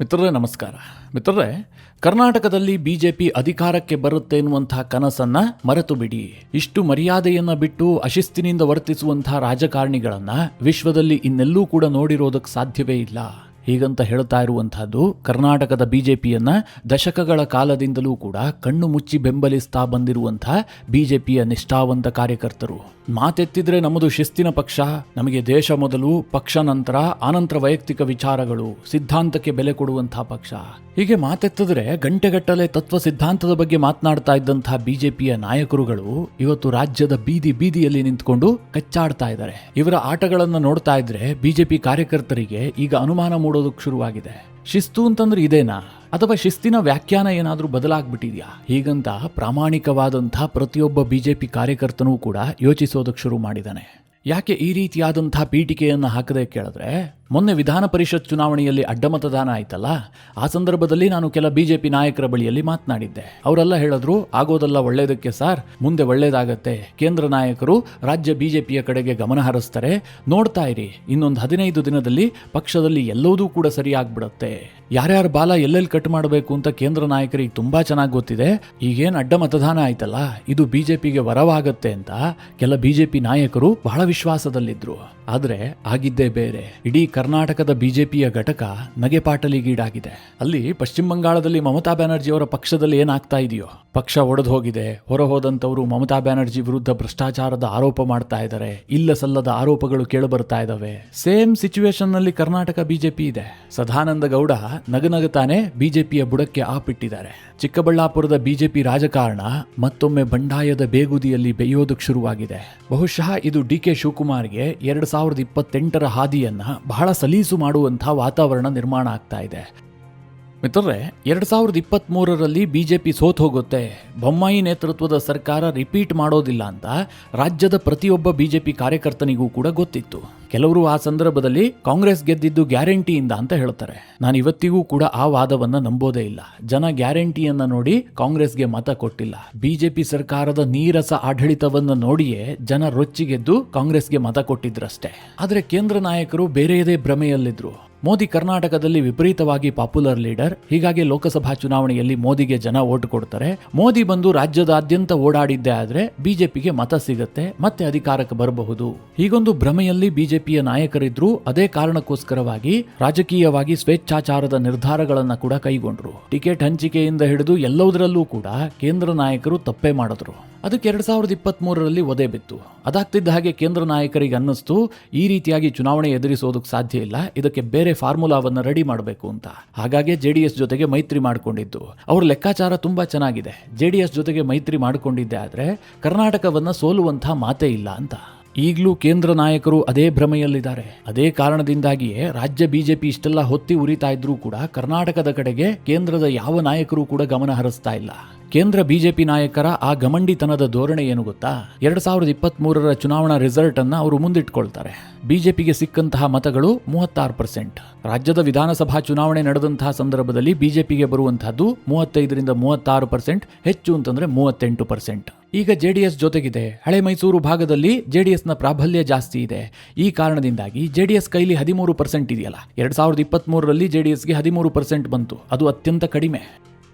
ಮಿತ್ರರೇ ನಮಸ್ಕಾರ. ಮಿತ್ರರೇ, ಕರ್ನಾಟಕದಲ್ಲಿ ಬಿಜೆಪಿ ಅಧಿಕಾರಕ್ಕೆ ಬರುತ್ತೆ ಎನ್ನುವಂತಹ ಕನಸನ್ನ ಮರೆತು ಬಿಡಿ. ಇಷ್ಟು ಮರ್ಯಾದೆಯನ್ನ ಬಿಟ್ಟು ಅಶಿಸ್ತಿನಿಂದ ವರ್ತಿಸುವಂತಹ ರಾಜಕಾರಣಿಗಳನ್ನ ವಿಶ್ವದಲ್ಲಿ ಇನ್ನೆಲ್ಲೂ ಕೂಡ ನೋಡಿರೋದಕ್ಕೆ ಸಾಧ್ಯವೇ ಇಲ್ಲ. ಹೀಗಂತ ಹೇಳ್ತಾ ಇರುವಂತಹದ್ದು ಕರ್ನಾಟಕದ ಬಿಜೆಪಿಯನ್ನ ದಶಕಗಳ ಕಾಲದಿಂದಲೂ ಕೂಡ ಕಣ್ಣು ಮುಚ್ಚಿ ಬೆಂಬಲಿಸ್ತಾ ಬಂದಿರುವಂತಹ ಬಿಜೆಪಿಯ ನಿಷ್ಠಾವಂತ ಕಾರ್ಯಕರ್ತರು. ಮಾತೆತ್ತಿದ್ರೆ ನಮ್ಮದು ಶಿಸ್ತಿನ ಪಕ್ಷ, ನಮಗೆ ದೇಶ ಮೊದಲು, ಪಕ್ಷ ನಂತರ, ಆನಂತರ ವೈಯಕ್ತಿಕ ವಿಚಾರಗಳು, ಸಿದ್ಧಾಂತಕ್ಕೆ ಬೆಲೆ ಕೊಡುವಂತಹ ಪಕ್ಷ. ಹೀಗೆ ಮಾತೆತ್ತಿದ್ರೆ ಗಂಟೆಗಟ್ಟಲೆ ತತ್ವ ಸಿದ್ಧಾಂತದ ಬಗ್ಗೆ ಮಾತನಾಡ್ತಾ ಇದ್ದಂತಹ ಬಿಜೆಪಿಯ ನಾಯಕರುಗಳು ಇವತ್ತು ರಾಜ್ಯದ ಬೀದಿಯಲ್ಲಿ ನಿಂತ್ಕೊಂಡು ಕಚ್ಚಾಡ್ತಾ ಇದ್ದಾರೆ. ಇವರ ಆಟಗಳನ್ನು ನೋಡ್ತಾ ಇದ್ರೆ ಬಿಜೆಪಿ ಕಾರ್ಯಕರ್ತರಿಗೆ ಈಗ ಅನುಮಾನ ಮೂಡೋದಕ್ಕೆ ಶುರುವಾಗಿದೆ. ಶಿಸ್ತು ಅಂತಂದ್ರೆ ಇದೇನಾ, ಅಥವಾ ಶಿಸ್ತಿನ ವ್ಯಾಖ್ಯಾನ ಏನಾದರೂ ಬದಲಾಗ್ಬಿಟ್ಟಿದ್ಯಾ? ಹೀಗಂತ ಪ್ರಾಮಾಣಿಕವಾದಂತಹ ಪ್ರತಿಯೊಬ್ಬ ಬಿಜೆಪಿ ಕಾರ್ಯಕರ್ತನೂ ಕೂಡ ಯೋಚಿಸೋದಕ್ಕೆ ಶುರು ಮಾಡಿದ್ದಾನೆ. ಯಾಕೆ ಈ ರೀತಿಯಾದಂತಹ ಪೀಠಿಕೆಯನ್ನು ಹಾಕದೆ ಕೇಳಿದ್ರೆ, ಮೊನ್ನೆ ವಿಧಾನ ಪರಿಷತ್ ಚುನಾವಣೆಯಲ್ಲಿ ಅಡ್ಡ ಮತದಾನ ಆಯ್ತಲ್ಲ, ಆ ಸಂದರ್ಭದಲ್ಲಿ ನಾನು ಕೆಲ ಬಿಜೆಪಿ ನಾಯಕರ ಬಳಿಯಲ್ಲಿ ಮಾತನಾಡಿದ್ದೆ. ಅವರೆಲ್ಲ ಹೇಳಿದ್ರು, ಆಗೋದಲ್ಲ ಒಳ್ಳೇದಕ್ಕೆ ಸಾರ್, ಮುಂದೆ ಒಳ್ಳೇದಾಗತ್ತೆ, ಕೇಂದ್ರ ನಾಯಕರು ರಾಜ್ಯ ಬಿಜೆಪಿಯ ಕಡೆಗೆ ಗಮನ ಹರಿಸ್ತಾರೆ, ನೋಡ್ತಾ ಇರಿ, ಇನ್ನೊಂದು 15 ದಿನದಲ್ಲಿ ಪಕ್ಷದಲ್ಲಿ ಎಲ್ಲವೂ ಕೂಡ ಸರಿಯಾಗ್ಬಿಡತ್ತೆ. ಯಾರ್ಯಾರ ಬಾಲ ಎಲ್ಲೆಲ್ಲಿ ಕಟ್ ಮಾಡಬೇಕು ಅಂತ ಕೇಂದ್ರ ನಾಯಕರಿಗೆ ತುಂಬಾ ಚೆನ್ನಾಗಿ ಗೊತ್ತಿದೆ. ಈಗೇನು ಅಡ್ಡ ಮತದಾನ ಆಯ್ತಲ್ಲ, ಇದು ಬಿಜೆಪಿಗೆ ವರವಾಗತ್ತೆ ಅಂತ ಕೆಲ ಬಿಜೆಪಿ ನಾಯಕರು ಬಹಳ ವಿಶ್ವಾಸದಲ್ಲಿದ್ರು. ಆದ್ರೆ ಆಗಿದ್ದೇ ಬೇರೆ. ಇಡೀ ಕರ್ನಾಟಕದ ಬಿಜೆಪಿಯ ಘಟಕ ನಗೆಪಾಟಲಿಗೀಡಾಗಿದೆ. ಅಲ್ಲಿ ಪಶ್ಚಿಮ ಬಂಗಾಳದಲ್ಲಿ ಮಮತಾ ಬ್ಯಾನರ್ಜಿ ಅವರ ಪಕ್ಷದಲ್ಲಿ ಏನಾಗ್ತಾ ಇದೆಯೋ, ಪಕ್ಷ ಒಡೆದು ಹೋಗಿದೆ. ಹೊರ ಹೋದಂತವರು ಮಮತಾ ಬ್ಯಾನರ್ಜಿ ವಿರುದ್ಧ ಭ್ರಷ್ಟಾಚಾರದ ಆರೋಪ ಮಾಡ್ತಾ ಇದ್ದಾರೆ, ಇಲ್ಲ ಸಲ್ಲದ ಆರೋಪಗಳು ಕೇಳಿ ಬರ್ತಾ ಇದಾವೆ. ಸೇಮ್ ಸಿಚುವೇಶನ್ ನಲ್ಲಿ ಕರ್ನಾಟಕ ಬಿಜೆಪಿ ಇದೆ. ಸದಾನಂದ ಗೌಡ ನಗನಗತಾನೆ ಬಿಜೆಪಿಯ ಬುಡಕ್ಕೆ ಆಪಿಟ್ಟಿದ್ದಾರೆ. ಚಿಕ್ಕಬಳ್ಳಾಪುರದ ಬಿಜೆಪಿ ರಾಜಕಾರಣ ಮತ್ತೊಮ್ಮೆ ಬಂಡಾಯದ ಬೇಗುದಿಯಲ್ಲಿ ಬೇಯೋದಕ್ಕೆ ಶುರುವಾಗಿದೆ. ಬಹುಶಃ ಇದು ಡಿ.ಕೆ. ಶಿವಕುಮಾರ್ಗೆ 2028ರ ಹಾದಿಯನ್ನ ಬಹಳ ಸಲೀಸು ಮಾಡುವಂತಹ ವಾತಾವರಣ ನಿರ್ಮಾಣ ಆಗ್ತಾ ಇದೆ. ಮಿತ್ರರೇ, 2023ರಲ್ಲಿ ಬಿಜೆಪಿ ಸೋತ್ ಹೋಗುತ್ತೆ, ಬೊಮ್ಮಾಯಿ ನೇತೃತ್ವದ ಸರ್ಕಾರ ರಿಪೀಟ್ ಮಾಡೋದಿಲ್ಲ ಅಂತ ರಾಜ್ಯದ ಪ್ರತಿಯೊಬ್ಬ ಬಿಜೆಪಿ ಕಾರ್ಯಕರ್ತನಿಗೂ ಕೂಡ ಗೊತ್ತಿತ್ತು. ಕೆಲವರು ಆ ಸಂದರ್ಭದಲ್ಲಿ ಕಾಂಗ್ರೆಸ್ ಗೆದ್ದಿದ್ದು ಗ್ಯಾರಂಟಿಯಿಂದ ಅಂತ ಹೇಳ್ತಾರೆ. ನಾನು ಇವತ್ತಿಗೂ ಕೂಡ ಆ ವಾದವನ್ನ ನಂಬೋದೇ ಇಲ್ಲ. ಜನ ಗ್ಯಾರಂಟಿಯನ್ನ ನೋಡಿ ಕಾಂಗ್ರೆಸ್ಗೆ ಮತ ಕೊಟ್ಟಿಲ್ಲ. ಬಿಜೆಪಿ ಸರ್ಕಾರದ ನೀರಸ ಆಡಳಿತವನ್ನು ನೋಡಿಯೇ ಜನ ರೊಚ್ಚಿಗೆದ್ದು ಕಾಂಗ್ರೆಸ್ಗೆ ಮತ ಕೊಟ್ಟಿದ್ರಷ್ಟೇ. ಆದ್ರೆ ಕೇಂದ್ರ ನಾಯಕರು ಬೇರೆಯದೇ ಭ್ರಮೆಯಲ್ಲಿದ್ರು. ಮೋದಿ ಕರ್ನಾಟಕದಲ್ಲಿ ವಿಪರೀತವಾಗಿ ಪಾಪ್ಯುಲರ್ ಲೀಡರ್, ಹೀಗಾಗಿ ಲೋಕಸಭಾ ಚುನಾವಣೆಯಲ್ಲಿ ಮೋದಿಗೆ ಜನ ಓಟ್ ಕೊಡ್ತಾರೆ. ಮೋದಿ ಬಂದು ರಾಜ್ಯದಾದ್ಯಂತ ಓಡಾಡಿದ್ದೇ ಆದ್ರೆ ಬಿಜೆಪಿಗೆ ಮತ ಸಿಗತ್ತೆ, ಮತ್ತೆ ಅಧಿಕಾರಕ್ಕೆ ಬರಬಹುದು. ಹೀಗೊಂದು ಭ್ರಮೆಯಲ್ಲಿ ಬಿಜೆಪಿಯ ನಾಯಕರಿದ್ರು. ಅದೇ ಕಾರಣಕ್ಕೋಸ್ಕರವಾಗಿ ರಾಜಕೀಯವಾಗಿ ಸ್ವೇಚ್ಛಾಚಾರದ ನಿರ್ಧಾರಗಳನ್ನ ಕೂಡ ಕೈಗೊಂಡ್ರು. ಟಿಕೆಟ್ ಹಂಚಿಕೆಯಿಂದ ಹಿಡಿದು ಎಲ್ಲದರಲ್ಲೂ ಕೂಡ ಕೇಂದ್ರ ನಾಯಕರು ತಪ್ಪೇ ಮಾಡಿದ್ರು. ಅದಕ್ಕೆ 2023ರಲ್ಲಿ ಒದೆ ಬಿತ್ತು. ಅದಾಗ್ತಿದ್ದ ಹಾಗೆ ಕೇಂದ್ರ ನಾಯಕರಿಗೆ ಅನ್ನಿಸ್ತು, ಈ ರೀತಿಯಾಗಿ ಚುನಾವಣೆ ಎದುರಿಸೋದಕ್ಕೆ ಸಾಧ್ಯ ಇಲ್ಲ, ಇದಕ್ಕೆ ಬೇರೆ ಫಾರ್ಮುಲಾವನ್ನು ರೆಡಿ ಮಾಡಬೇಕು ಅಂತ. ಹಾಗಾಗಿ ಜೆಡಿಎಸ್ ಜೊತೆಗೆ ಮೈತ್ರಿ ಮಾಡಿಕೊಂಡಿದ್ದು. ಅವ್ರ ಲೆಕ್ಕಾಚಾರ ತುಂಬಾ ಚೆನ್ನಾಗಿದೆ. ಜೆಡಿಎಸ್ ಜೊತೆಗೆ ಮೈತ್ರಿ ಮಾಡಿಕೊಂಡಿದ್ದೆ ಆದ್ರೆ ಕರ್ನಾಟಕವನ್ನ ಸೋಲುವಂತಹ ಮಾತೇ ಇಲ್ಲ ಅಂತ. ಈಗಲೂ ಕೇಂದ್ರ ನಾಯಕರು ಅದೇ ಭ್ರಮೆಯಲ್ಲಿದ್ದಾರೆ. ಅದೇ ಕಾರಣದಿಂದಾಗಿಯೇ ರಾಜ್ಯ ಬಿಜೆಪಿ ಇಷ್ಟೆಲ್ಲ ಹೊತ್ತಿ ಉರಿತಾ ಇದ್ರೂ ಕೂಡ ಕರ್ನಾಟಕದ ಕಡೆಗೆ ಕೇಂದ್ರದ ಯಾವ ನಾಯಕರು ಕೂಡ ಗಮನ ಹರಿಸ್ತಾ ಇಲ್ಲ. ಕೇಂದ್ರ ಬಿಜೆಪಿ ನಾಯಕರ ಆ ಗಮಂಡಿತನದ ಧೋರಣೆ ಏನು ಗೊತ್ತಾ? 2023ರ ಚುನಾವಣಾ ರಿಸಲ್ಟ್ ಅನ್ನ ಅವರು ಮುಂದಿಟ್ಕೊಳ್ತಾರೆ. ಬಿಜೆಪಿಗೆ ಸಿಕ್ಕಂತಹ ಮತಗಳು 36%. ರಾಜ್ಯದ ವಿಧಾನಸಭಾ ಚುನಾವಣೆ ನಡೆದಂತಹ ಸಂದರ್ಭದಲ್ಲಿ ಬಿಜೆಪಿಗೆ ಬರುವಂತಹದ್ದು 35ರಿಂದ 36%, ಹೆಚ್ಚು ಅಂತಂದ್ರೆ 38%. ಈಗ ಜೆಡಿಎಸ್ ಜೊತೆಗಿದೆ. ಹಳೆ ಮೈಸೂರು ಭಾಗದಲ್ಲಿ ಜೆಡಿಎಸ್ನ ಪ್ರಾಬಲ್ಯ ಜಾಸ್ತಿ ಇದೆ. ಈ ಕಾರಣದಿಂದಾಗಿ ಜೆಡಿಎಸ್ ಕೈಲಿ 13% ಇದೆಯಲ್ಲ, 2023ರಲ್ಲಿ ಜೆಡಿಎಸ್ಗೆ 13% ಬಂತು. ಅದು ಅತ್ಯಂತ ಕಡಿಮೆ.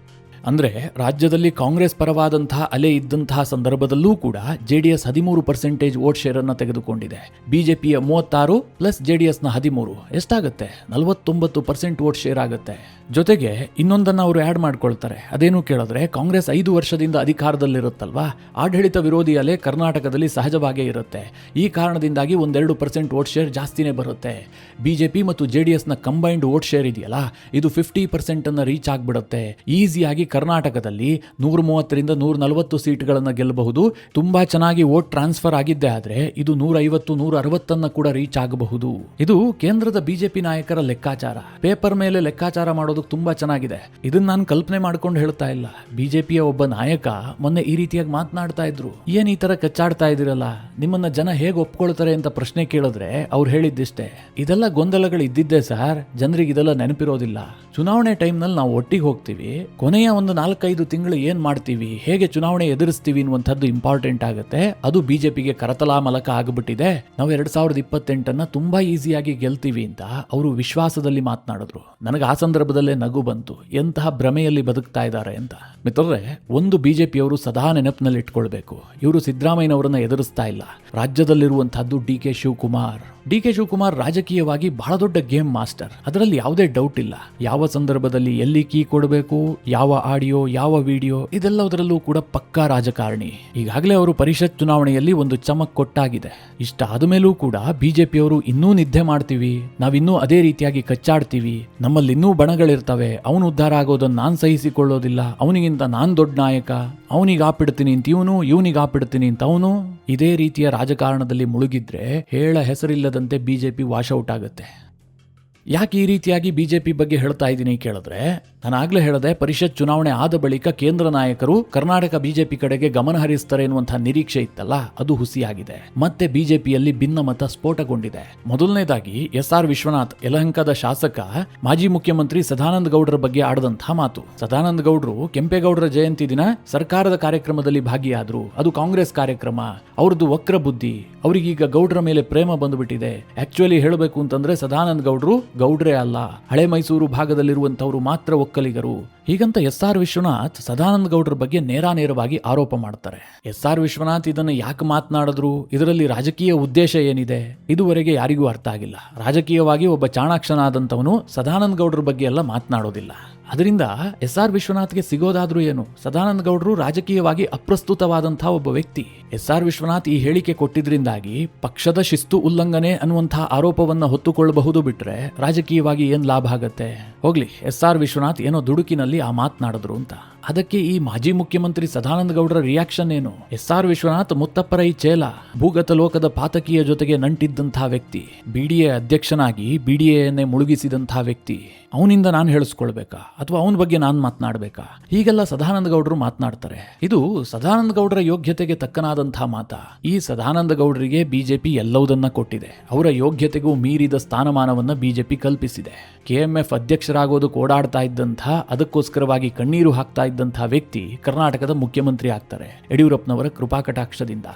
ಅಂದ್ರೆ ರಾಜ್ಯದಲ್ಲಿ ಕಾಂಗ್ರೆಸ್ ಪರವಾದಂತಹ ಅಲೆ ಇದ್ದಂತಹ ಸಂದರ್ಭದಲ್ಲೂ ಕೂಡ ಜೆಡಿಎಸ್ 13% ವೋಟ್ ಶೇರ್ ಅನ್ನು ತೆಗೆದುಕೊಂಡಿದೆ. ಬಿಜೆಪಿಯ 36 ಪ್ಲಸ್ ಜೆಡಿಎಸ್ನ 13 ಎಷ್ಟಾಗುತ್ತೆ? 49% ವೋಟ್ ಶೇರ್ ಆಗುತ್ತೆ. ಜೊತೆಗೆ ಇನ್ನೊಂದನ್ನು ಅವರು ಆ್ಯಡ್ ಮಾಡ್ಕೊಳ್ತಾರೆ. ಅದೇನು ಕೇಳಿದ್ರೆ, ಕಾಂಗ್ರೆಸ್ 5 ವರ್ಷದಿಂದ ಅಧಿಕಾರದಲ್ಲಿರುತ್ತಲ್ವಾ, ಆಡಳಿತ ವಿರೋಧಿ ಅಲೆ ಕರ್ನಾಟಕದಲ್ಲಿ ಸಹಜವಾಗೇ ಇರುತ್ತೆ. ಈ ಕಾರಣದಿಂದಾಗಿ 1-2% ವೋಟ್ ಶೇರ್ ಜಾಸ್ತಿನೇ ಬರುತ್ತೆ. ಬಿಜೆಪಿ ಮತ್ತು ಜೆಡಿಎಸ್ನ ಕಂಬೈನ್ಡ್ ವೋಟ್ ಶೇರ್ ಇದೆಯಲ್ಲ, ಇದು 50% ಅನ್ನು ರೀಚ್ ಆಗಿಬಿಡುತ್ತೆ. ಈಸಿಯಾಗಿ ಕರ್ನಾಟಕದಲ್ಲಿ 130ರಿಂದ 140 ಸೀಟ್ಗಳನ್ನು ಗೆಲ್ಲಬಹುದು. ತುಂಬಾ ಚೆನ್ನಾಗಿ ವೋಟ್ ಟ್ರಾನ್ಸ್ಫರ್ ಆಗಿದ್ದೆ ಆದ್ರೆ ಇದು 150-160 ಕೂಡ ರೀಚ್ ಆಗಬಹುದು. ಇದು ಕೇಂದ್ರದ ಬಿಜೆಪಿ ನಾಯಕರ ಲೆಕ್ಕಾಚಾರ. ಪೇಪರ್ ಮೇಲೆ ಲೆಕ್ಕಾಚಾರ ಮಾಡೋದು ತುಂಬಾ ಚೆನ್ನಾಗಿದೆ. ಇದನ್ನ ನಾನು ಕಲ್ಪನೆ ಮಾಡ್ಕೊಂಡು ಹೇಳ್ತಾ ಇಲ್ಲ. ಬಿಜೆಪಿಯ ಒಬ್ಬ ನಾಯಕ ಮೊನ್ನೆ ಈ ರೀತಿಯಾಗಿ ಮಾತನಾಡ್ತಾ ಇದ್ರು. ಏನ್ ಈ ತರ ಕಚ್ಚಾಡ್ತಾ ಇದಿರಲ್ಲ, ನಿಮ್ಮನ್ನ ಜನ ಹೇಗೆ ಒಪ್ಕೊಳ್ತಾರೆ ಅಂತ ಪ್ರಶ್ನೆ ಕೇಳಿದ್ರೆ ಅವ್ರು ಹೇಳಿದ್ದಿಷ್ಟೇ, ಇದೆಲ್ಲ ಗೊಂದಲಗಳು ಇದ್ದಿದ್ದೆ ಸರ್, ಜನರಿಗೆ ಇದೆಲ್ಲ ನೆನಪಿರೋದಿಲ್ಲ. ಚುನಾವಣೆ ಟೈಮ್ನಲ್ಲಿ ನಾವು ಒಟ್ಟಿಗೆ ಹೋಗ್ತೀವಿ, ಕೊನೆಯ ಒಂದು 4-5 ತಿಂಗಳು ಏನ್ ಮಾಡ್ತೀವಿ, ಹೇಗೆ ಚುನಾವಣೆ ಎದುರಿಸ್ತೀವಿ ಅನ್ನುವಂಥದ್ದು ಇಂಪಾರ್ಟೆಂಟ್ ಆಗುತ್ತೆ. ಅದು ಬಿಜೆಪಿಗೆ ಕರತಲಾ ಮಲಕ ಆಗಿಬಿಟ್ಟಿದೆ. ನಾವು 2028 ತುಂಬಾ ಈಸಿಯಾಗಿ ಗೆಲ್ತೀವಿ ಅಂತ ಅವರು ವಿಶ್ವಾಸದಲ್ಲಿ ಮಾತನಾಡಿದ್ರು. ನನಗೆ ಆ ಸಂದರ್ಭದಲ್ಲೇ ನಗು ಬಂತು, ಎಂತಹ ಭ್ರಮೆಯಲ್ಲಿ ಬದುಕ್ತಾ ಇದ್ದಾರೆ ಅಂತ. ಮಿತ್ರರೇ, ಒಂದು ಬಿಜೆಪಿಯವರು ಸದಾ ನೆನಪಿನಲ್ಲಿ ಇಟ್ಕೊಳ್ಬೇಕು, ಇವರು ಸಿದ್ದರಾಮಯ್ಯನವರನ್ನ ಎದುರಿಸ್ತಾ ಇಲ್ಲ. ರಾಜ್ಯದಲ್ಲಿರುವಂತಹದ್ದು ಡಿ ಕೆ ಶಿವಕುಮಾರ್ ರಾಜಕೀಯವಾಗಿ ಬಹಳ ದೊಡ್ಡ ಗೇಮ್ ಮಾಸ್ಟರ್, ಅದರಲ್ಲಿ ಯಾವುದೇ ಡೌಟ್ ಇಲ್ಲ. ಯಾವ ಸಂದರ್ಭದಲ್ಲಿ ಎಲ್ಲಿ ಕೀ ಕೊಡಬೇಕು, ಯಾವ ಆಡಿಯೋ, ಯಾವ ವಿಡಿಯೋ, ಇದೆಲ್ಲದರಲ್ಲೂ ಕೂಡ ಪಕ್ಕಾ ರಾಜಕಾರಣಿ. ಈಗಾಗಲೇ ಅವರು ಪರಿಷತ್ ಚುನಾವಣೆಯಲ್ಲಿ ಒಂದು ಚಮಕ್ ಕೊಟ್ಟಾಗಿದೆ. ಇಷ್ಟಾದ ಮೇಲೂ ಕೂಡ ಬಿಜೆಪಿಯವರು ಇನ್ನೂ ನಿದ್ದೆ ಮಾಡ್ತೀವಿ, ನಾವಿನ್ನೂ ಅದೇ ರೀತಿಯಾಗಿ ಕಚ್ಚಾಡ್ತೀವಿ, ನಮ್ಮಲ್ಲಿ ಇನ್ನೂ ಬಣಗಳಿರ್ತವೆ, ಅವನು ಉದ್ಧಾರ ಆಗೋದನ್ನ ನಾನ್ ಸಹಿಸಿಕೊಳ್ಳೋದಿಲ್ಲ, ಅವನಿಗಿಂತ ನಾನ್ ದೊಡ್ಡ ನಾಯಕ, ಅವನಿಗೆ ಆಪಿಡ್ತೀನಿ ಅಂತ ಇವನಿಗೆ ಆಪಿಡ್ತೀನಿ ಅಂತ ಅವನು, ಇದೇ ರೀತಿಯ ರಾಜಕಾರಣದಲ್ಲಿ ಮುಳುಗಿದ್ರೆ ಹೇಳ ಹೆಸರಿಲ್ಲದಂತೆ ಬಿಜೆಪಿ ವಾಶೌಟ್ ಆಗುತ್ತೆ. ಯಾಕೆ ಈ ರೀತಿಯಾಗಿ ಬಿಜೆಪಿ ಬಗ್ಗೆ ಹೇಳ್ತಾ ಇದ್ದೀನಿ ಕೇಳಿದ್ರೆ, ನಾನು ಆಗ್ಲೇ ಹೇಳಿದೆ, ಪರಿಷತ್ ಚುನಾವಣೆ ಆದ ಬಳಿಕ ಕೇಂದ್ರ ನಾಯಕರು ಕರ್ನಾಟಕ ಬಿಜೆಪಿ ಕಡೆಗೆ ಗಮನ ಹರಿಸ್ತಾರೆ ಎನ್ನುವಂತಹ ನಿರೀಕ್ಷೆ ಇತ್ತಲ್ಲ, ಅದು ಹುಸಿಯಾಗಿದೆ. ಮತ್ತೆ ಬಿಜೆಪಿಯಲ್ಲಿ ಭಿನ್ನಮತ ಸ್ಫೋಟಗೊಂಡಿದೆ. ಮೊದಲನೇದಾಗಿ SR ವಿಶ್ವನಾಥ್, ಯಲಹಂಕದ ಶಾಸಕ, ಮಾಜಿ ಮುಖ್ಯಮಂತ್ರಿ ಸದಾನಂದ ಗೌಡರ ಬಗ್ಗೆ ಆಡದಂತಹ ಮಾತು. ಸದಾನಂದ ಗೌಡರು ಕೆಂಪೇಗೌಡರ ಜಯಂತಿ ದಿನ ಸರ್ಕಾರದ ಕಾರ್ಯಕ್ರಮದಲ್ಲಿ ಭಾಗಿಯಾದ್ರು, ಅದು ಕಾಂಗ್ರೆಸ್ ಕಾರ್ಯಕ್ರಮ, ಅವ್ರದ್ದು ವಕ್ರ ಬುದ್ಧಿ, ಅವರಿಗೀಗ ಗೌಡರ ಮೇಲೆ ಪ್ರೇಮ ಬಂದುಬಿಟ್ಟಿದೆ. ಆಕ್ಚುಲಿ ಹೇಳಬೇಕು ಅಂತಂದ್ರೆ ಸದಾನಂದ ಗೌಡರು ಗೌಡ್ರೇ ಅಲ್ಲ, ಹಳೆ ಮೈಸೂರು ಭಾಗದಲ್ಲಿರುವಂತವರು ಮಾತ್ರ ಒಕ್ಕಲಿಗರು. ಹೀಗಂತ SR ವಿಶ್ವನಾಥ್ ಸದಾನಂದ ಗೌಡರ ಬಗ್ಗೆ ನೇರವಾಗಿ ಆರೋಪ ಮಾಡ್ತಾರೆ. SR ವಿಶ್ವನಾಥ್ ಇದನ್ನು ಯಾಕೆ ಮಾತನಾಡಿದ್ರು, ಇದರಲ್ಲಿ ರಾಜಕೀಯ ಉದ್ದೇಶ ಏನಿದೆ, ಇದುವರೆಗೆ ಯಾರಿಗೂ ಅರ್ಥ ಆಗಿಲ್ಲ. ರಾಜಕೀಯವಾಗಿ ಒಬ್ಬ ಚಾಣಾಕ್ಷನಾದಂಥವನು ಸದಾನಂದ ಗೌಡರ ಬಗ್ಗೆ ಎಲ್ಲ ಮಾತನಾಡೋದಿಲ್ಲ. ಅದರಿಂದ SR ವಿಶ್ವನಾಥ್ಗೆ ಸಿಗೋದಾದ್ರೂ ಏನು? ಸದಾನಂದ ಗೌಡರು ರಾಜಕೀಯವಾಗಿ ಅಪ್ರಸ್ತುತವಾದಂತಹ ಒಬ್ಬ ವ್ಯಕ್ತಿ. SR ವಿಶ್ವನಾಥ್ ಈ ಹೇಳಿಕೆ ಕೊಟ್ಟಿದ್ರಿಂದಾಗಿ ಪಕ್ಷದ ಶಿಸ್ತು ಉಲ್ಲಂಘನೆ ಅನ್ನುವಂತಹ ಆರೋಪವನ್ನ ಹೊತ್ತುಕೊಳ್ಳಬಹುದು, ಬಿಟ್ರೆ ರಾಜಕೀಯವಾಗಿ ಏನ್ ಲಾಭ ಆಗತ್ತೆ? ಹೋಗ್ಲಿ, SR ವಿಶ್ವನಾಥ್ ಏನೋ ದುಡುಕಿನಲ್ಲಿ ಆ ಮಾತನಾಡಿದ್ರು ಅಂತ. ಅದಕ್ಕೆ ಈ ಮಾಜಿ ಮುಖ್ಯಮಂತ್ರಿ ಸದಾನಂದ ಗೌಡರ ರಿಯಾಕ್ಷನ್ ಏನು? SR ವಿಶ್ವನಾಥ್ ಮುತ್ತಪ್ಪರೈ ಚೇಲ, ಭೂಗತ ಲೋಕದ ಪಾತಕಿಯ ಜೊತೆಗೆ ನಂಟಿದ್ದಂತಹ ವ್ಯಕ್ತಿ, BDA ಅಧ್ಯಕ್ಷನಾಗಿ BDAಯನ್ನೇ ಮುಳುಗಿಸಿದಂತಹ ವ್ಯಕ್ತಿ. ಅವನಿಂದ ನಾನು ಹೇಳಿಸ್ಕೊಳ್ಬೇಕಾ ಅಥವಾ ಅವನ ಬಗ್ಗೆ ನಾನು ಮಾತನಾಡಬೇಕಾ? ಹೀಗೆಲ್ಲ ಸದಾನಂದ ಗೌಡರು ಮಾತನಾಡ್ತಾರೆ. ಇದು ಸದಾನಂದ ಗೌಡರ ಯೋಗ್ಯತೆಗೆ ತಕ್ಕನಾದಂತಹ ಮಾತ. ಈ ಸದಾನಂದ ಗೌಡರಿಗೆ ಬಿಜೆಪಿ ಎಲ್ಲವುದನ್ನ ಕೊಟ್ಟಿದೆ. ಅವರ ಯೋಗ್ಯತೆಗೂ ಮೀರಿದ ಸ್ಥಾನಮಾನವನ್ನ ಬಿಜೆಪಿ ಕಲ್ಪಿಸಿದೆ. KMF ಅಧ್ಯಕ್ಷರಾಗೋದಕ್ಕೆ ಓಡಾಡ್ತಾ ಇದ್ದಂತಹ, ಅದಕ್ಕೋಸ್ಕರವಾಗಿ ಕಣ್ಣೀರು ಹಾಕ್ತಾ ಇದ್ದಂತಹ ವ್ಯಕ್ತಿ ಕರ್ನಾಟಕದ ಮುಖ್ಯಮಂತ್ರಿ ಆಗ್ತಾರೆ ಯಡಿಯೂರಪ್ಪನವರ ಕೃಪಾಕಟಾಕ್ಷದಿಂದ.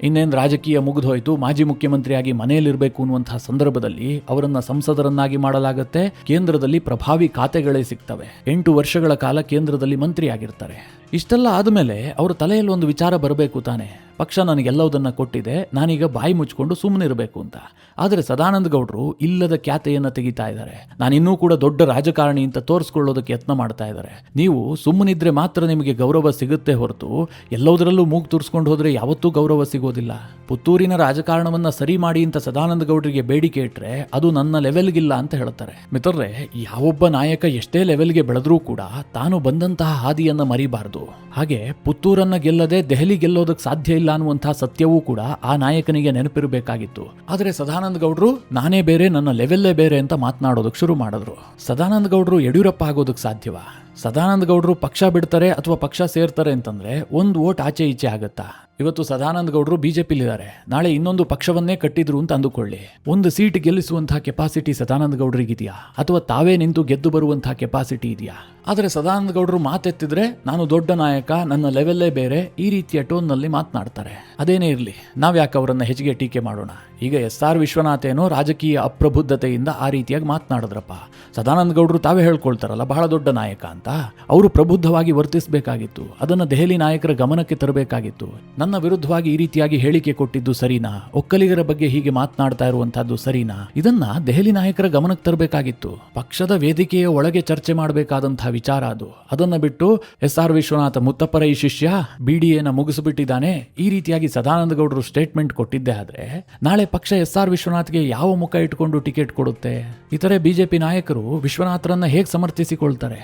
ಇನ್ನೇನು ರಾಜಕೀಯ ಮುಗಿದೋಯ್ತು, ಮಾಜಿ ಮುಖ್ಯಮಂತ್ರಿಯಾಗಿ ಮನೆಯಲ್ಲಿರಬೇಕು ಅನ್ನುವಂತಹ ಸಂದರ್ಭದಲ್ಲಿ ಅವರನ್ನ ಸಂಸದರನ್ನಾಗಿ ಮಾಡಲಾಗುತ್ತೆ. ಕೇಂದ್ರದಲ್ಲಿ ಪ್ರಭಾವಿ ಖಾತೆಗಳೇ ಸಿಗ್ತವೆ. 8 ವರ್ಷಗಳ ಕಾಲ ಕೇಂದ್ರದಲ್ಲಿ ಮಂತ್ರಿ ಆಗಿರ್ತಾರೆ. ಇಷ್ಟೆಲ್ಲ ಆದಮೇಲೆ ಅವರ ತಲೆಯಲ್ಲಿ ಒಂದು ವಿಚಾರ ಬರಬೇಕು ತಾನೆ, ಪಕ್ಷ ನನಗೆಲ್ಲವುದನ್ನ ಕೊಟ್ಟಿದೆ, ನಾನೀಗ ಬಾಯಿ ಮುಚ್ಕೊಂಡು ಸುಮ್ಮನಿರಬೇಕು ಅಂತ. ಆದರೆ ಸದಾನಂದ ಗೌಡರು ಇಲ್ಲದ ಖ್ಯಾತೆಯನ್ನು ತೆಗಿತಾ ಇದ್ದಾರೆ. ನಾನಿನ್ನೂ ಕೂಡ ದೊಡ್ಡ ರಾಜಕಾರಣಿ ಅಂತ ತೋರಿಸ್ಕೊಳ್ಳೋದಕ್ಕೆ ಯತ್ನ ಮಾಡ್ತಾ ಇದ್ದಾರೆ. ನೀವು ಸುಮ್ಮನಿದ್ರೆ ಮಾತ್ರ ನಿಮಗೆ ಗೌರವ ಸಿಗುತ್ತೆ ಹೊರತು ಎಲ್ಲದರಲ್ಲೂ ಮೂಗು ತೂರಿಸ್ಕೊಂಡು ಹೋದ್ರೆ ಯಾವತ್ತೂ ಗೌರವ ಸಿಗೋದಿಲ್ಲ. ಪುತ್ತೂರಿನ ರಾಜಕಾರಣವನ್ನ ಸರಿ ಮಾಡಿ ಅಂತ ಸದಾನಂದ ಗೌಡರಿಗೆ ಬೇಡಿಕೆ ಇಟ್ರೆ ಅದು ನನ್ನ ಲೆವೆಲ್ಗಿಲ್ಲ ಅಂತ ಹೇಳ್ತಾರೆ. ಮಿತ್ರರೇ, ಯಾವೊಬ್ಬ ನಾಯಕ ಎಷ್ಟೇ ಲೆವೆಲ್ಗೆ ಬೆಳೆದ್ರೂ ಕೂಡ ತಾನು ಬಂದಂತಹ ಹಾದಿಯನ್ನ ಮರಿಬಾರದು. ಹಾಗೆ ಪುತ್ತೂರನ್ನ ಗೆಲ್ಲದೆ ದೆಹಲಿ ಗೆಲ್ಲೋದಕ್ಕೆ ಸಾಧ್ಯ ಇಲ್ಲ ಅನ್ನುವಂತಹ ಸತ್ಯವೂ ಕೂಡ ಆ ನಾಯಕನಿಗೆ ನೆನಪಿರಬೇಕಾಗಿತ್ತು. ಆದರೆ ಸದಾನಂದ ಗೌಡರು ನಾನೇ ಬೇರೆ, ನನ್ನ ಲೆವೆಲ್ಲೇ ಬೇರೆ ಅಂತ ಮಾತನಾಡೋದಕ್ಕೆ ಶುರು ಮಾಡಿದ್ರು. ಸದಾನಂದ ಗೌಡರು ಯಡಿಯೂರಪ್ಪ ಆಗೋದಕ್ಕೆ ಸಾಧ್ಯವಾ? ಸದಾನಂದ ಗೌಡರು ಪಕ್ಷ ಬಿಡ್ತಾರೆ ಅಥವಾ ಪಕ್ಷ ಸೇರ್ತಾರೆ ಅಂತಂದ್ರೆ ಒಂದು ವೋಟ್ ಆಚೆ ಈಚೆ ಆಗತ್ತಾ? ಇವತ್ತು ಸದಾನಂದ ಗೌಡರು ಬಿಜೆಪಿಲಿದ್ದಾರೆ, ನಾಳೆ ಇನ್ನೊಂದು ಪಕ್ಷವನ್ನೇ ಕಟ್ಟಿದ್ರು ಅಂತ ಅಂದುಕೊಳ್ಳಿ. ಒಂದು ಸೀಟ್ ಗೆಲ್ಲಿಸುವಂತಹ ಕೆಪಾಸಿಟಿ ಸದಾನಂದ ಗೌಡರಿಗಿದೆಯಾ ಅಥವಾ ತಾವೇ ನಿಂತು ಗೆದ್ದು ಬರುವಂತಹ ಕೆಪಾಸಿಟಿ ಇದೆಯಾ? ಆದರೆ ಸದಾನಂದ ಗೌಡರು ಮಾತೆತ್ತಿದ್ರೆ ನಾನು ದೊಡ್ಡ ನಾಯಕ, ನನ್ನ ಲೆವೆಲ್ಲೇ ಬೇರೆ, ಈ ರೀತಿಯ ಟೋನ್ನಲ್ಲಿ ಮಾತನಾಡ್ತಾರೆ. ಅದೇನೇ ಇರಲಿ, ನಾವ್ಯಾಕೆ ಅವರನ್ನ ಹೆಚ್ಚಿಗೆ ಟೀಕೆ ಮಾಡೋಣ? ಈಗ SR ವಿಶ್ವನಾಥ್ ಏನೋ ರಾಜಕೀಯ ಅಪ್ರಬುದ್ಧತೆಯಿಂದ ಆ ರೀತಿಯಾಗಿ ಮಾತನಾಡಿದ್ರಪ್ಪ. ಸದಾನಂದ ಗೌಡರು ತಾವೇ ಹೇಳ್ಕೊಳ್ತಾರಲ್ಲ ಬಹಳ ದೊಡ್ಡ ನಾಯಕ ಅಂತ. ಅವರು ಪ್ರಬುದ್ಧವಾಗಿ ವರ್ತಿಸಬೇಕಾಗಿತ್ತು, ಅದನ್ನ ದೆಹಲಿ ನಾಯಕರ ಗಮನಕ್ಕೆ ತರಬೇಕಾಗಿತ್ತು. ನನ್ನ ವಿರುದ್ಧವಾಗಿ ಈ ರೀತಿಯಾಗಿ ಹೇಳಿಕೆ ಕೊಟ್ಟಿದ್ದು ಸರಿನಾ? ಒಕ್ಕಲಿಗರ ಬಗ್ಗೆ ಹೀಗೆ ಮಾತನಾಡ್ತಾ ಇರುವಂತಹದ್ದು ಸರಿನಾ? ಇದನ್ನ ದೆಹಲಿ ನಾಯಕರ ಗಮನಕ್ಕೆ ತರಬೇಕಾಗಿತ್ತು. ಪಕ್ಷದ ವೇದಿಕೆಯ ಒಳಗೆ ಚರ್ಚೆ ಮಾಡಬೇಕಾದಂತಹ ವಿಚಾರ ಅದು. ಅದನ್ನ ಬಿಟ್ಟು SR ವಿಶ್ವನಾಥ ಮುತ್ತಪ್ಪರೈ ಶಿಷ್ಯ, BDAನ ಮುಗಿಸಿಬಿಟ್ಟಿದ್ದಾನೆ, ಈ ರೀತಿಯಾಗಿ ಸದಾನಂದ ಗೌಡರು ಸ್ಟೇಟ್ಮೆಂಟ್ ಕೊಟ್ಟಿದ್ದೆ ಆದ್ರೆ ನಾಳೆ ಪಕ್ಷ SR ವಿಶ್ವನಾಥ್ಗೆ ಯಾವ ಮುಖ ಇಟ್ಕೊಂಡು ಟಿಕೆಟ್ ಕೊಡುತ್ತೆ? ಇತರೆ ಬಿಜೆಪಿ ನಾಯಕರು ವಿಶ್ವನಾಥರನ್ನ ಹೇಗೆ ಸಮರ್ಥಿಸಿಕೊಳ್ತಾರೆ?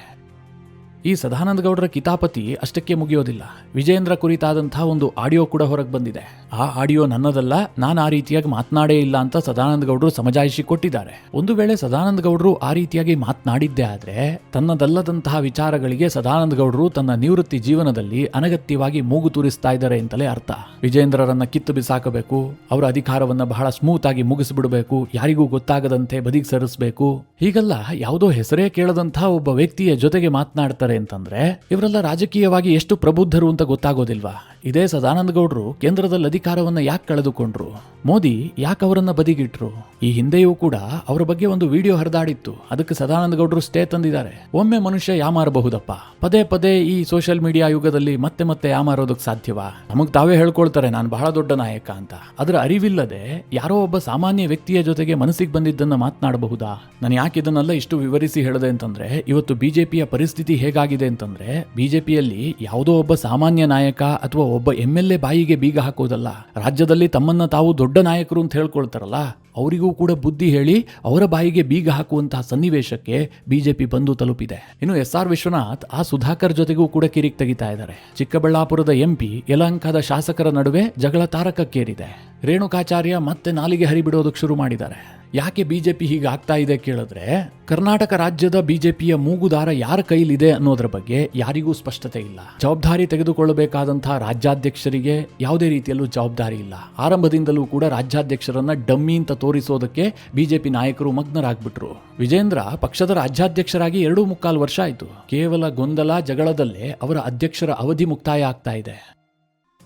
ಈ ಸದಾನಂದ ಗೌಡರ ಕಿತಾಪತಿ ಅಷ್ಟಕ್ಕೆ ಮುಗಿಯೋದಿಲ್ಲ. ವಿಜೇಂದ್ರ ಕುರಿತಾದಂತಹ ಒಂದು ಆಡಿಯೋ ಕೂಡ ಹೊರಗೆ ಬಂದಿದೆ. ಆ ಆಡಿಯೋ ನನ್ನದಲ್ಲ, ನಾನು ಆ ರೀತಿಯಾಗಿ ಮಾತನಾಡೇ ಇಲ್ಲ ಅಂತ ಸದಾನಂದ ಗೌಡರು ಸಮಜಾಯಿಷಿ ಕೊಟ್ಟಿದ್ದಾರೆ. ಒಂದು ವೇಳೆ ಸದಾನಂದ ಗೌಡರು ಆ ರೀತಿಯಾಗಿ ಮಾತನಾಡಿದ್ದೇ ಆದ್ರೆ ತನ್ನದಲ್ಲದಂತಹ ವಿಚಾರಗಳಿಗೆ ಸದಾನಂದ ಗೌಡರು ತನ್ನ ನಿವೃತ್ತಿ ಜೀವನದಲ್ಲಿ ಅನಗತ್ಯವಾಗಿ ಮೂಗು ತೂರಿಸ್ತಾ ಇದ್ದಾರೆ ಅಂತಲೇ ಅರ್ಥ. ವಿಜೇಂದ್ರರನ್ನ ಕಿತ್ತು ಬಿಸಾಕಬೇಕು, ಅವರ ಅಧಿಕಾರವನ್ನ ಬಹಳ ಸ್ಮೂತ್ ಆಗಿ ಮುಗಿಸಿಬಿಡಬೇಕು, ಯಾರಿಗೂ ಗೊತ್ತಾಗದಂತೆ ಬದಿಗೆ ಸರಿಸಬೇಕು, ಹೀಗೆಲ್ಲ ಯಾವುದೋ ಹೆಸರೇ ಕೇಳದಂತಹ ಒಬ್ಬ ವ್ಯಕ್ತಿಯ ಜೊತೆಗೆ ಮಾತನಾಡ್ತಾರೆ ಮಾಡ್ತಾರೆ ಅಂತಂದ್ರೆ ಇವರೆಲ್ಲ ರಾಜಕೀಯವಾಗಿ ಎಷ್ಟು ಪ್ರಬುದ್ಧರು ಅಂತ ಗೊತ್ತಾಗೋದಿಲ್ವಾ? ಇದೇ ಸದಾನಂದ ಗೌಡರು ಕೇಂದ್ರದಲ್ಲಿ ಅಧಿಕಾರವನ್ನ ಯಾಕೆ ಕಳೆದುಕೊಂಡ್ರು? ಮೋದಿ ಯಾಕೆ ಅವರನ್ನ ಬದಿಗಿಟ್ರು? ಈ ಹಿಂದೆಯೂ ಕೂಡ ಅವರ ಬಗ್ಗೆ ಒಂದು ವಿಡಿಯೋ ಹರಿದಾಡಿತ್ತು. ಅದಕ್ಕೆ ಸದಾನಂದ ಗೌಡರು ಸ್ಟೇ ತಂದಿದ್ದಾರೆ. ಒಮ್ಮೆ ಮನುಷ್ಯ ಯಾಮಾರಬಹುದಪ್ಪ, ಪದೇ ಪದೇ ಈ ಸೋಷಿಯಲ್ ಮೀಡಿಯಾ ಯುಗದಲ್ಲಿ ಮತ್ತೆ ಮತ್ತೆ ಯಾಮಾರೋದಕ್ಕೆ ಸಾಧ್ಯವಾ? ನಮಗ್ ತಾವೇ ಹೇಳ್ಕೊಳ್ತಾರೆ ನಾನು ಬಹಳ ದೊಡ್ಡ ನಾಯಕ ಅಂತ. ಅದರ ಅರಿವಿಲ್ಲದೆ ಯಾರೋ ಒಬ್ಬ ಸಾಮಾನ್ಯ ವ್ಯಕ್ತಿಯ ಜೊತೆಗೆ ಮನಸ್ಸಿಗೆ ಬಂದಿದ್ದನ್ನ ಮಾತನಾಡಬಹುದಾ? ನಾನು ಯಾಕೆ ಇದನ್ನೆಲ್ಲ ಇಷ್ಟು ವಿವರಿಸಿ ಹೇಳಿದೆ ಅಂತಂದ್ರೆ, ಇವತ್ತು ಬಿಜೆಪಿಯ ಪರಿಸ್ಥಿತಿ ಹೇಗಾಗಿದೆ ಅಂತಂದ್ರೆ, ಬಿಜೆಪಿಯಲ್ಲಿ ಯಾವುದೋ ಒಬ್ಬ ಸಾಮಾನ್ಯ ನಾಯಕ ಅಥವಾ ಒಬ್ಬ MLA ಬಾಯಿಗೆ ಬೀಗ ಹಾಕೋದಲ್ಲ, ರಾಜ್ಯದಲ್ಲಿ ತಮ್ಮನ್ನ ತಾವು ದೊಡ್ಡ ನಾಯಕರು ಅಂತ ಹೇಳ್ಕೊಳ್ತಾರಲ್ಲ ಅವರಿಗೂ ಕೂಡ ಬುದ್ಧಿ ಹೇಳಿ ಅವರ ಬಾಯಿಗೆ ಬೀಗ ಹಾಕುವಂತಹ ಸನ್ನಿವೇಶಕ್ಕೆ ಬಿಜೆಪಿ ಬಂದು ತಲುಪಿದೆ. ಇನ್ನು SR ವಿಶ್ವನಾಥ್ ಆ ಸುಧಾಕರ್ ಜೊತೆಗೂ ಕೂಡ ಕಿರಿಕ್ ತೆಗಿತಾ ಇದ್ದಾರೆ. ಚಿಕ್ಕಬಳ್ಳಾಪುರದ MP ಯಲಹಂಕದ ಶಾಸಕರ ನಡುವೆ ಜಗಳ ತಾರಕಕ್ಕೇರಿದೆ. ರೇಣುಕಾಚಾರ್ಯ ಮತ್ತೆ ನಾಲಿಗೆ ಹರಿಬಿಡೋದಕ್ಕೆ ಶುರು ಮಾಡಿದ್ದಾರೆ. ಯಾಕೆ ಬಿಜೆಪಿ ಹೀಗೆ ಆಗ್ತಾ ಇದೆ ಕೇಳಿದ್ರೆ, ಕರ್ನಾಟಕ ರಾಜ್ಯದ ಬಿಜೆಪಿಯ ಮೂಗುದಾರ ಯಾರ ಕೈಲಿದೆ ಅನ್ನೋದ್ರ ಬಗ್ಗೆ ಯಾರಿಗೂ ಸ್ಪಷ್ಟತೆ ಇಲ್ಲ. ಜವಾಬ್ದಾರಿ ತೆಗೆದುಕೊಳ್ಳಬೇಕಾದಂತಹ ರಾಜ್ಯಾಧ್ಯಕ್ಷರಿಗೆ ಯಾವುದೇ ರೀತಿಯಲ್ಲೂ ಜವಾಬ್ದಾರಿ ಇಲ್ಲ. ಆರಂಭದಿಂದಲೂ ಕೂಡ ರಾಜ್ಯಾಧ್ಯಕ್ಷರನ್ನ ಡಮ್ಮಿ ಅಂತ ತೋರಿಸೋದಕ್ಕೆ ಬಿಜೆಪಿ ನಾಯಕರು ಮಗ್ನರಾಗ್ಬಿಟ್ರು. ವಿಜೇಂದ್ರ ಪಕ್ಷದ ರಾಜ್ಯಾಧ್ಯಕ್ಷರಾಗಿ 2.25 ವರ್ಷ ಆಯಿತು. ಕೇವಲ ಗೊಂದಲ ಜಗಳದಲ್ಲೇ ಅವರ ಅಧ್ಯಕ್ಷರ ಅವಧಿ ಮುಕ್ತಾಯ ಆಗ್ತಾ ಇದೆ.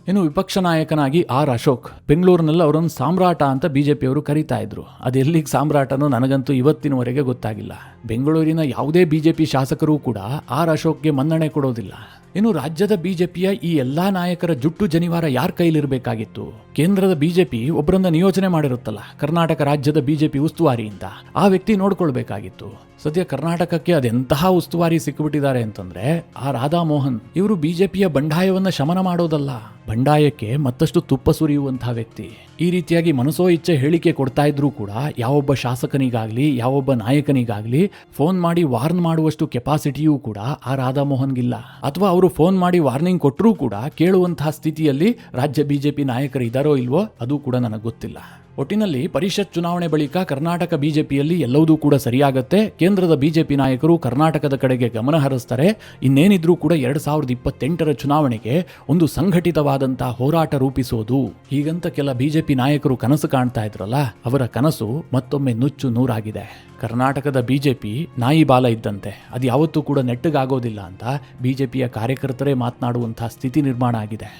ಇನ್ನು ವಿಪಕ್ಷ ನಾಯಕನಾಗಿ R. ಅಶೋಕ್, ಬೆಂಗಳೂರಿನಲ್ಲಿ ಅವರನ್ನು ಸಾಮ್ರಾಟ ಅಂತ ಬಿಜೆಪಿಯವರು ಕರೀತಾ ಇದ್ರು. ಅದೆಲ್ಲಿಗೆ ಸಾಮ್ರಾಟನೋ ನನಗಂತೂ ಇವತ್ತಿನವರೆಗೆ ಗೊತ್ತಾಗಿಲ್ಲ. ಬೆಂಗಳೂರಿನ ಯಾವುದೇ ಬಿಜೆಪಿ ಶಾಸಕರು ಕೂಡ R. ಅಶೋಕ್ಗೆ ಮನ್ನಣೆ ಕೊಡೋದಿಲ್ಲ. ಇನ್ನು ರಾಜ್ಯದ ಬಿಜೆಪಿಯ ಈ ಎಲ್ಲಾ ನಾಯಕರ ಜುಟ್ಟು ಜನಿವಾರ ಯಾರ ಕೈಲಿರಬೇಕಾಗಿತ್ತು? ಕೇಂದ್ರದ ಬಿಜೆಪಿ ಒಬ್ಬರನ್ನ ನಿಯೋಜನೆ ಮಾಡಿರುತ್ತಲ್ಲ ಕರ್ನಾಟಕ ರಾಜ್ಯದ ಬಿಜೆಪಿ ಉಸ್ತುವಾರಿ ಅಂತ, ಆ ವ್ಯಕ್ತಿ ನೋಡ್ಕೊಳ್ಬೇಕಾಗಿತ್ತು. ಸದ್ಯ ಕರ್ನಾಟಕಕ್ಕೆ ಅದೆಂತಹ ಉಸ್ತುವಾರಿ ಸಿಕ್ಕಿಬಿಟ್ಟಿದ್ದಾರೆ ಅಂತಂದ್ರೆ ಆ ರಾಧಾಮೋಹನ್. ಇವರು ಬಿಜೆಪಿಯ ಬಂಡಾಯವನ್ನ ಶಮನ ಮಾಡೋದಲ್ಲ, ಬಂಡಾಯಕ್ಕೆ ಮತ್ತಷ್ಟು ತುಪ್ಪ ಸುರಿಯುವಂತಹ ವ್ಯಕ್ತಿ. ಈ ರೀತಿಯಾಗಿ ಮನಸೋ ಇಚ್ಛೆ ಹೇಳಿಕೆ ಕೊಡ್ತಾ ಇದ್ರೂ ಕೂಡ ಯಾವೊಬ್ಬ ಶಾಸಕನಿಗಾಗ್ಲಿ ಯಾವೊಬ್ಬ ನಾಯಕನಿಗಾಗ್ಲಿ ಫೋನ್ ಮಾಡಿ ವಾರ್ನ್ ಮಾಡುವಷ್ಟು ಕೆಪಾಸಿಟಿಯೂ ಕೂಡ ಆ ರಾಧಾಮೋಹನ್ಗಿಲ್ಲ. ಅಥವಾ ಅವರು ಫೋನ್ ಮಾಡಿ ವಾರ್ನಿಂಗ್ ಕೊಟ್ಟರೂ ಕೂಡ ಕೇಳುವಂತಹ ಸ್ಥಿತಿಯಲ್ಲಿ ರಾಜ್ಯ ಬಿಜೆಪಿ ನಾಯಕರು ಇದ್ದಾರೋ ಇಲ್ವೋ ಅದು ಕೂಡ ನನಗೆ ಗೊತ್ತಿಲ್ಲ. ಒಟ್ಟಿನಲ್ಲಿ ಪರಿಷತ್ ಚುನಾವಣೆ ಬಳಿಕ ಕರ್ನಾಟಕ ಬಿಜೆಪಿಯಲ್ಲಿ ಎಲ್ಲವೂ ಕೂಡ ಸರಿಯಾಗತ್ತೆ. ಕೇಂದ್ರದ ಬಿಜೆಪಿ ನಾಯಕರು ಕರ್ನಾಟಕದ ಕಡೆಗೆ ಗಮನ ಹರಿಸ್ತಾರೆ. ಇನ್ನೇನಿದ್ರೂ ಕೂಡ 2028ರ ಚುನಾವಣೆಗೆ ಒಂದು ಸಂಘಟಿತವಾದಂತಹ ಹೋರಾಟ ರೂಪಿಸೋದು, ಹೀಗಂತ ಕೆಲ ಬಿಜೆಪಿ ನಾಯಕರು ಕನಸು ಕಾಣ್ತಾ ಇದ್ರಲ್ಲ, ಅವರ ಕನಸು ಮತ್ತೊಮ್ಮೆ ನುಚ್ಚು ನೂರಾಗಿದೆ. ಕರ್ನಾಟಕದ ಬಿಜೆಪಿ ನಾಯಿ ಬಾಲ ಇದ್ದಂತೆ, ಅದು ಯಾವತ್ತೂ ಕೂಡ ನೆಟ್ಟಗಾಗೋದಿಲ್ಲ ಅಂತ ಬಿಜೆಪಿಯ ಕಾರ್ಯಕರ್ತರೇ ಮಾತನಾಡುವಂತಹ ಸ್ಥಿತಿ ನಿರ್ಮಾಣ ಆಗಿದೆ.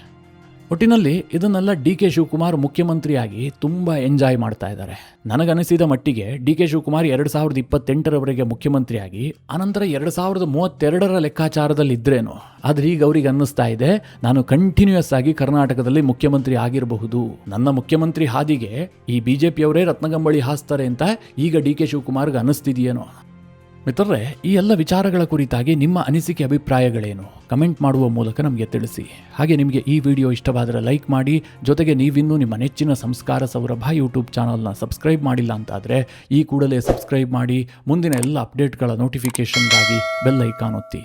ಒಟ್ಟಿನಲ್ಲಿ ಇದನ್ನೆಲ್ಲ DK ಶಿವಕುಮಾರ್ ಮುಖ್ಯಮಂತ್ರಿಯಾಗಿ ತುಂಬಾ ಎಂಜಾಯ್ ಮಾಡ್ತಾ ಇದ್ದಾರೆ. ನನಗನಿಸಿದ ಮಟ್ಟಿಗೆ DK ಶಿವಕುಮಾರ್ 2028ರವರೆಗೆ ಮುಖ್ಯಮಂತ್ರಿಯಾಗಿ ಅನಂತರ 2032ರ ಲೆಕ್ಕಾಚಾರದಲ್ಲಿ ಇದ್ರೇನು. ಆದ್ರೆ ಈಗ ಅವ್ರಿಗೆ ಅನ್ನಿಸ್ತಾ ಇದೆ ನಾನು ಕಂಟಿನ್ಯೂಯಸ್ ಆಗಿ ಕರ್ನಾಟಕದಲ್ಲಿ ಮುಖ್ಯಮಂತ್ರಿ ಆಗಿರಬಹುದು, ನನ್ನ ಮುಖ್ಯಮಂತ್ರಿ ಹಾದಿಗೆ ಈ ಬಿಜೆಪಿಯವರೇ ರತ್ನಗಂಬಳಿ ಹಾಸ್ತಾರೆ ಅಂತ ಈಗ DK ಶಿವಕುಮಾರ್ಗೆ ಅನ್ನಿಸ್ತಿದೆಯೇನೋ. ಮಿತ್ರರೇ, ಈ ಎಲ್ಲ ವಿಚಾರಗಳ ಕುರಿತಾಗಿ ನಿಮ್ಮ ಅನಿಸಿಕೆ ಅಭಿಪ್ರಾಯಗಳೇನು? ಕಮೆಂಟ್ ಮಾಡುವ ಮೂಲಕ ನಮಗೆ ತಿಳಿಸಿ. ಹಾಗೆ ನಿಮಗೆ ಈ ವಿಡಿಯೋ ಇಷ್ಟವಾದರೆ ಲೈಕ್ ಮಾಡಿ. ಜೊತೆಗೆ ನೀವಿನ್ನೂ ನಿಮ್ಮ ನೆಚ್ಚಿನ ಸಂಸ್ಕಾರ ಸೌರಭ ಯೂಟ್ಯೂಬ್ ಚಾನಲ್ನ ಸಬ್ಸ್ಕ್ರೈಬ್ ಮಾಡಿಲ್ಲ ಅಂತಾದರೆ ಈ ಕೂಡಲೇ ಸಬ್ಸ್ಕ್ರೈಬ್ ಮಾಡಿ. ಮುಂದಿನ ಎಲ್ಲ ಅಪ್ಡೇಟ್ಗಳ ನೋಟಿಫಿಕೇಷನ್ಗಾಗಿ ಬೆಲ್ ಐಕಾನ್ ಒತ್ತಿ.